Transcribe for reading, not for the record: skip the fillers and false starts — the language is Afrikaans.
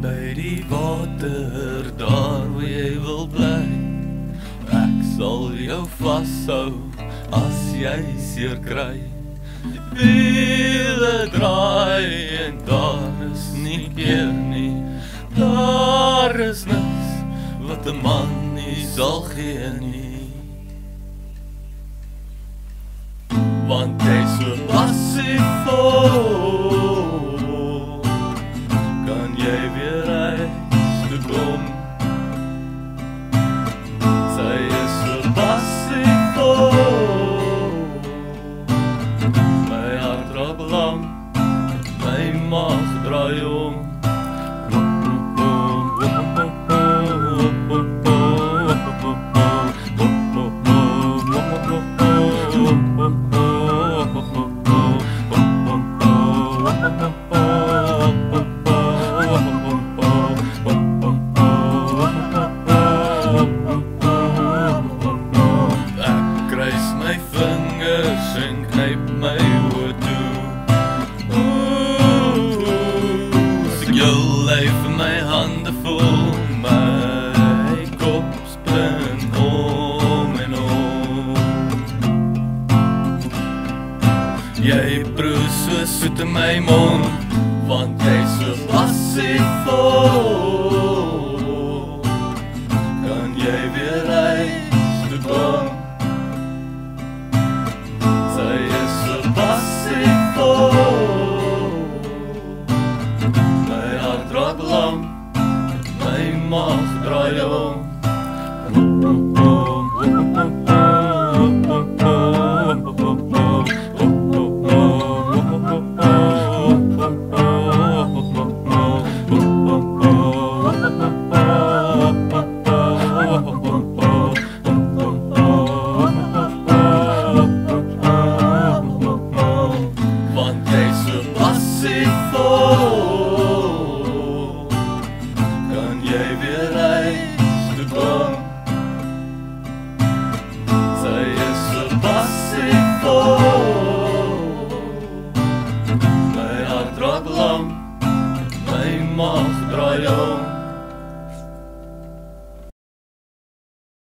by die water, daar waar jy wil bly. Ek sal jou vashou, as jy seer kry. Die wiele draai en daar is nie keer nie. Daar is niks wat 'n man nie sal gee nie. Want jy so passief kan jy weer reis toe kom. Sy is so passief my hart raak lang, my maag draai om. Vir my hande vol, my kop spin om en om. Jy proe so soet in my mond, want jy so passief